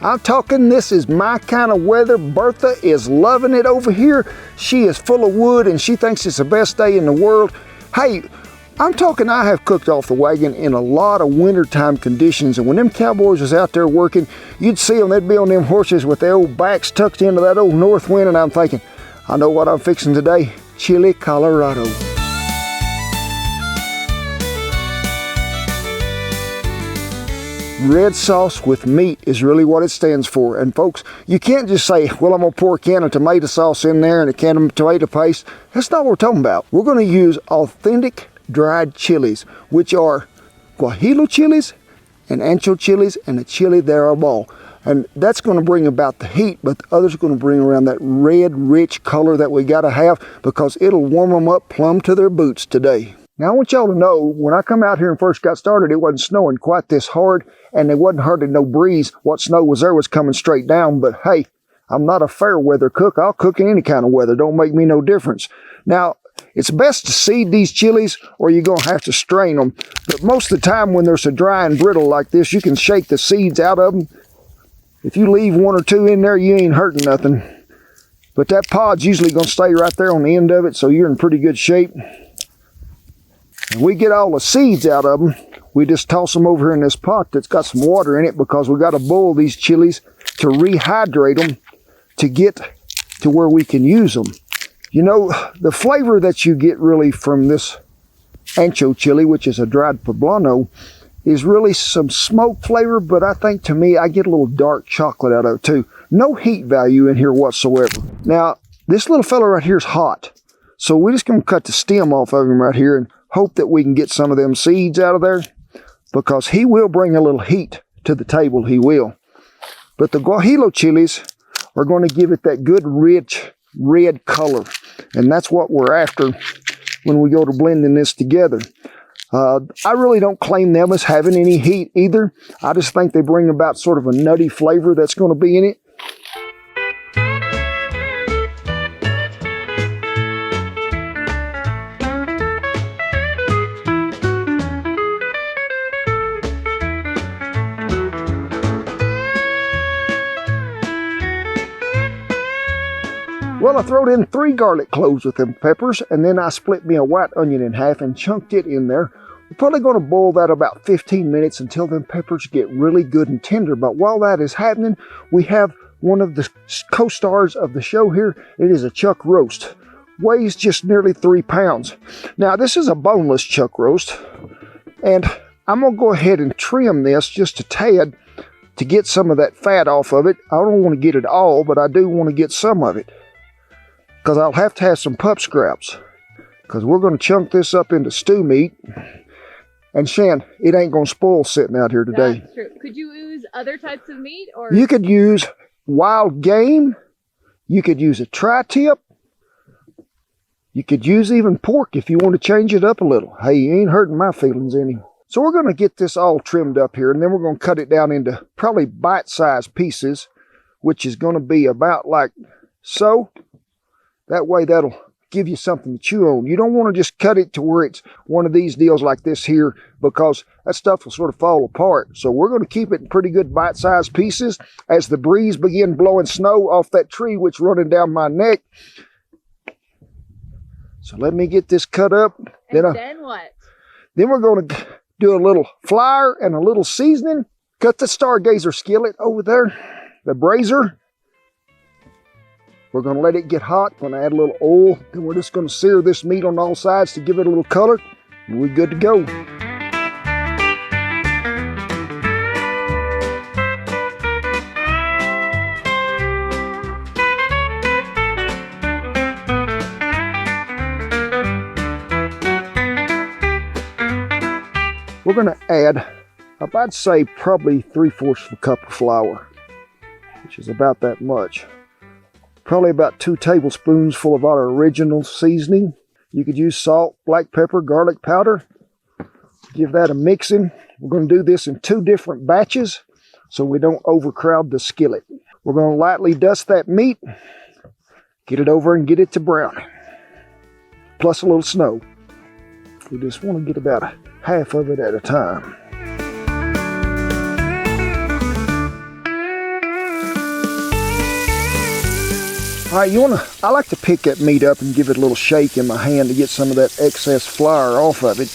I'm talking this is my kind of weather. Bertha is loving it over here. She is full of wood and she thinks it's the best day in the world. Hey, I'm talking I have cooked off the wagon in a lot of wintertime conditions, and when them cowboys was out there working, you'd see them, they'd be on them horses with their old backs tucked into that old north wind, and I'm thinking, I know what I'm fixing today, Chile Colorado. Red sauce with meat is really what it stands for. And folks, you can't just say, well, I'm gonna pour a can of tomato sauce in there and a can of tomato paste. That's not what we're talking about. We're gonna use authentic dried chilies, which are guajillo chilies and ancho chilies and a chili de arbol. And that's gonna bring about the heat, but the others are gonna bring around that red, rich color that we gotta have, because it'll warm them up plumb to their boots today. Now I want y'all to know, when I come out here and first got started, it wasn't snowing quite this hard, and there wasn't hardly no breeze. What snow was there was coming straight down, but hey, I'm not a fair weather cook. I'll cook in any kind of weather. Don't make me no difference. Now, it's best to seed these chilies or you're going to have to strain them. But most of the time when they're so dry and brittle like this, you can shake the seeds out of them. If you leave one or two in there, you ain't hurting nothing. But that pod's usually going to stay right there on the end of it, so you're in pretty good shape. And we get all the seeds out of them. We just toss them over here in this pot that's got some water in it, because we got to boil these chilies to rehydrate them to get to where we can use them. You know, the flavor that you get really from this ancho chili, which is a dried poblano, is really some smoke flavor, but I think to me, I get a little dark chocolate out of it too. No heat value in here whatsoever. Now, this little fella right here is hot. So we're just gonna cut the stem off of him right here and hope that we can get some of them seeds out of there, because he will bring a little heat to the table, he will. But the guajillo chilies are going to give it that good rich red color, and that's what we're after when we go to blending this together. I really don't claim them as having any heat either. I just think they bring about sort of a nutty flavor that's going to be in it. Well, I throwed in 3 garlic cloves with them peppers, and then I split me a white onion in half and chunked it in there. We're probably going to boil that about 15 minutes until them peppers get really good and tender. But while that is happening, we have one of the co-stars of the show here. It is a chuck roast. Weighs just nearly 3 pounds. Now, this is a boneless chuck roast, and I'm going to go ahead and trim this just a tad to get some of that fat off of it. I don't want to get it all, but I do want to get some of it, because I'll have to have some pup scraps, because we're going to chunk this up into stew meat. And Shan, it ain't going to spoil sitting out here today. That's true. Could you use other types of meat? Or you could use wild game. You could use a tri-tip. You could use even pork if you want to change it up a little. Hey, you ain't hurting my feelings any. So we're going to get this all trimmed up here, and then we're going to cut it down into probably bite-sized pieces, which is going to be about like so. That way that'll give you something to chew on. You don't want to just cut it to where it's one of these deals like this here, because that stuff will sort of fall apart. So we're going to keep it in pretty good bite-sized pieces as the breeze begin blowing snow off that tree which running down my neck. So let me get this cut up. And then what? Then we're going to do a little flour and a little seasoning. Cut the Stargazer skillet over there, the brazier. We're going to let it get hot. We're going to add a little oil. Then we're just going to sear this meat on all sides to give it a little color. And we're good to go. We're going to add, I'd say probably 3/4 of a cup of flour, which is about that much. Probably about 2 tablespoons full of our original seasoning. You could use salt, black pepper, garlic powder. Give that a mixing. We're going to do this in 2 different batches so we don't overcrowd the skillet. We're going to lightly dust that meat, get it over and get it to brown, plus a little snow. We just want to get about half of it at a time. All right, I like to pick that meat up and give it a little shake in my hand to get some of that excess flour off of it.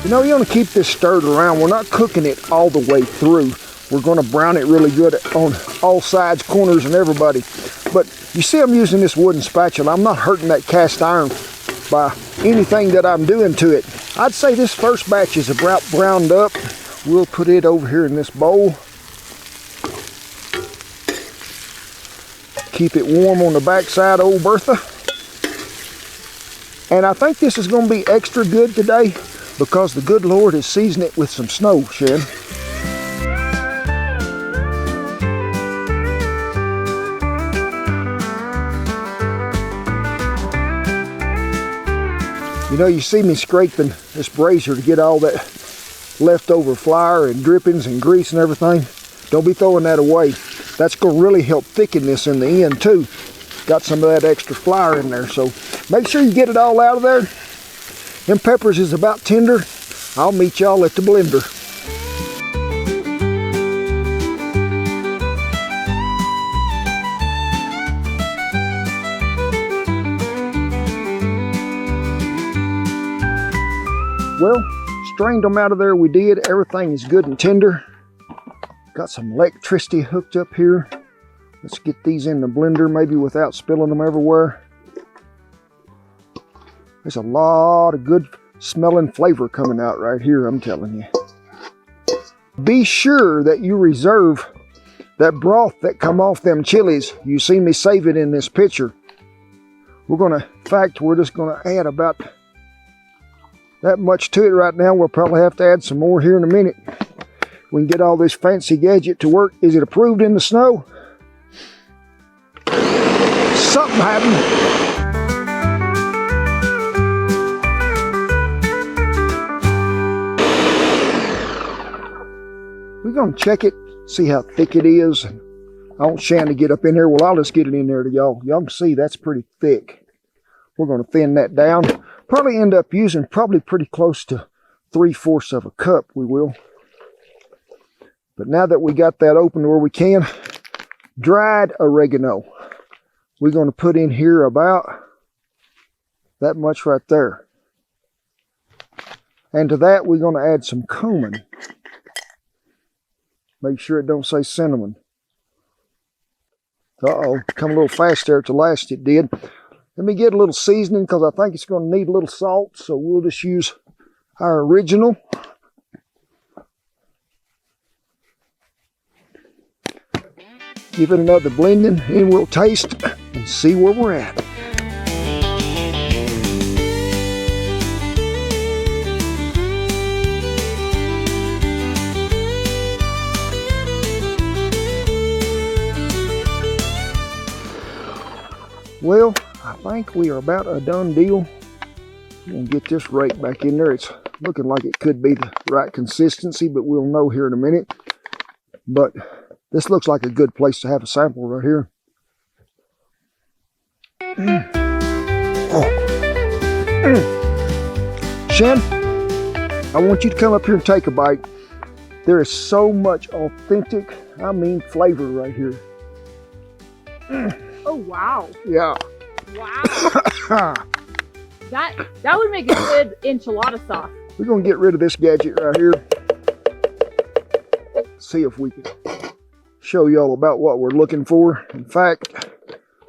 You know, you want to keep this stirred around. We're not cooking it all the way through. We're going to brown it really good on all sides, corners, and everybody. But you see I'm using this wooden spatula. I'm not hurting that cast iron by anything that I'm doing to it. I'd say this first batch is about browned up. We'll put it over here in this bowl. Keep it warm on the backside, old Bertha. And I think this is going to be extra good today because the good Lord has seasoned it with some snow, Shen. You know, you see me scraping this brazier to get all that leftover flour and drippings and grease and everything. Don't be throwing that away. That's going to really help thicken this in the end too. Got some of that extra flour in there, so make sure you get it all out of there. Them peppers is about tender. I'll meet y'all at the blender. Well, strained them out of there we did. Everything is good and tender. Got some electricity hooked up here. Let's get these in the blender, maybe without spilling them everywhere. There's a lot of good smelling flavor coming out right here, I'm telling you. Be sure that you reserve that broth that come off them chilies. You see me save it in this picture. In fact, we're just gonna add about that much to it right now. We'll probably have to add some more here in a minute. We can get all this fancy gadget to work. Is it approved in the snow? Something happened. We're gonna check it, see how thick it is. I want Shan to get up in there. Well, I'll just get it in there to y'all. Y'all can see that's pretty thick. We're gonna thin that down. Probably end up using pretty close to 3/4 of a cup, we will. But now that we got that open where we can, dried oregano. We're going to put in here about that much right there. And to that, we're going to add some cumin. Make sure it don't say cinnamon. Uh-oh, come a little fast there at the last it did. Let me get a little seasoning because I think it's going to need a little salt. So we'll just use our original. Give it another blending and we'll taste and see where we're at. Well, I think we are about a done deal. I'm gonna get this rake back in there. It's looking like it could be the right consistency, but we'll know here in a minute. But this looks like a good place to have a sample right here. Shan, I want you to come up here and take a bite. There is so much authentic, flavor right here. Oh, wow. Yeah. Wow. That would make a good enchilada sauce. We're going to get rid of this gadget right here. See if we can show y'all about what we're looking for. In fact,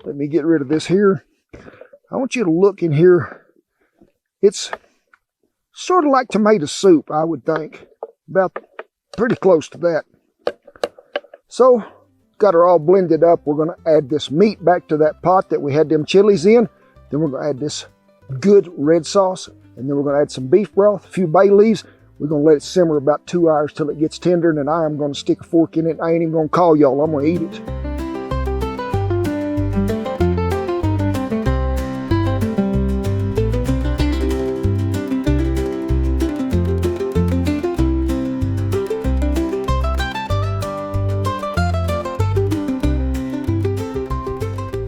let me get rid of this here. I want you to look in here. It's sort of like tomato soup, I would think. About pretty close to that. So, got her all blended up. We're going to add this meat back to that pot that we had them chilies in. Then we're going to add this good red sauce. And then we're going to add some beef broth, a few bay leaves. We're going to let it simmer about 2 hours till it gets tender. And then I am going to stick a fork in it. I ain't even going to call y'all. I'm going to eat it.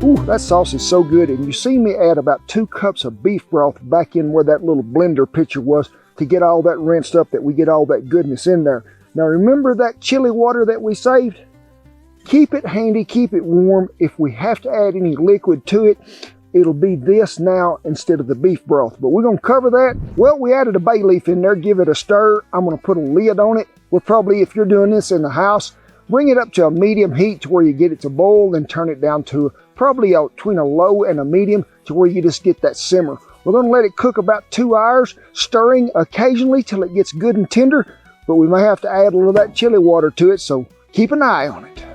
Ooh, That sauce is so good, and you see me add about 2 cups of beef broth back in where that little blender pitcher was to get all that rinsed up, that we get all that goodness in there. Now remember that chili water that we saved? Keep it handy, keep it warm. If we have to add any liquid to it, it'll be this now instead of the beef broth. But we're gonna cover that. Well, we added a bay leaf in there, give it a stir. I'm gonna put a lid on it. We'll probably, if you're doing this in the house, bring it up to a medium heat to where you get it to boil, then turn it down to probably between a low and a medium to where you just get that simmer. We're gonna let it cook about 2 hours, stirring occasionally till it gets good and tender, but we may have to add a little of that chili water to it, so keep an eye on it.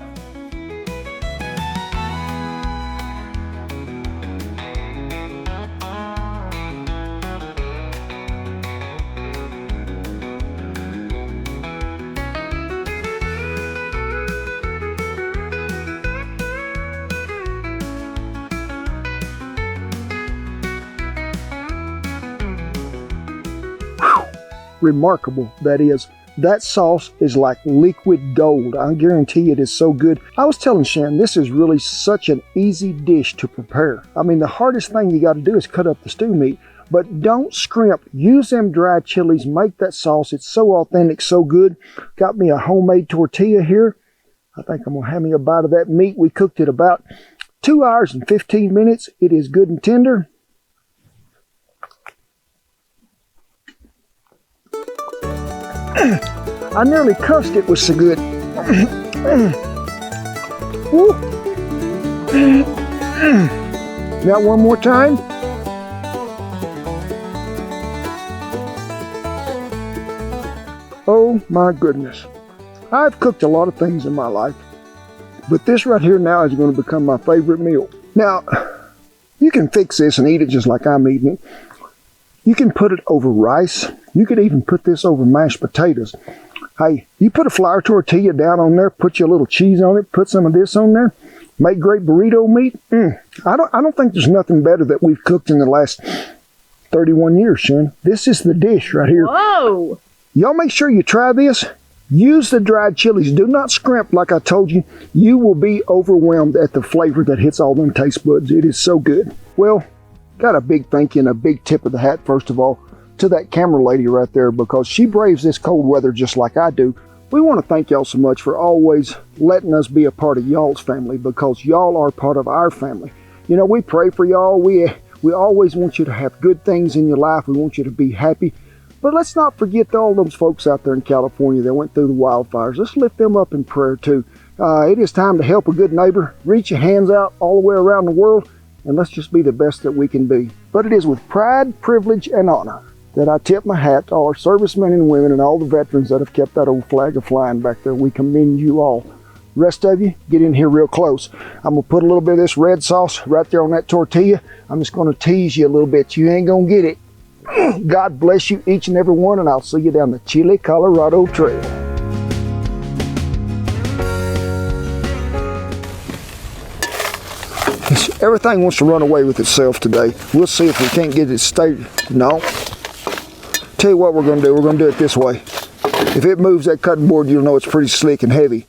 Remarkable, that is. That sauce is like liquid gold. I guarantee it is so good. I was telling Shannon, this is really such an easy dish to prepare. I mean, the hardest thing you got to do is cut up the stew meat, but don't scrimp. Use them dried chilies, make that sauce. It's so authentic, so good. Got me a homemade tortilla here. I think I'm gonna have me a bite of that meat. We cooked it about 2 hours and 15 minutes. It is good and tender. I nearly cussed, it was so good. Now one more time. Oh my goodness. I've cooked a lot of things in my life, but this right here now is going to become my favorite meal. Now, you can fix this and eat it just like I'm eating it. You can put it over rice. You could even put this over mashed potatoes. Hey, you put a flour tortilla down on there, put your little cheese on it, put some of this on there, make great burrito meat. I don't think there's nothing better that we've cooked in the last 31 years, Shannon. This is the dish right here. Whoa! Y'all make sure you try this. Use the dried chilies. Do not scrimp like I told you. You will be overwhelmed at the flavor that hits all them taste buds. It is so good. Well, got a big thank you and a big tip of the hat, first of all, to that camera lady right there, because she braves this cold weather just like I do. We want to thank y'all so much for always letting us be a part of y'all's family, because y'all are part of our family. You know, we pray for y'all. We always want you to have good things in your life. We want you to be happy. But let's not forget all those folks out there in California that went through the wildfires. Let's lift them up in prayer too. It is time to help a good neighbor. Reach your hands out all the way around the world, and let's just be the best that we can be. But it is with pride, privilege, and honor that I tip my hat to all our servicemen and women and all the veterans that have kept that old flag a-flying back there. We commend you all. Rest of you, get in here real close. I'm gonna put a little bit of this red sauce right there on that tortilla. I'm just gonna tease you a little bit. You ain't gonna get it. God bless you, each and every one, and I'll see you down the Chile Colorado Trail. Everything wants to run away with itself today. We'll see if we can't get it to stay. No. Tell you what we're going to do. We're going to do it this way. If it moves that cutting board, you'll know it's pretty slick and heavy.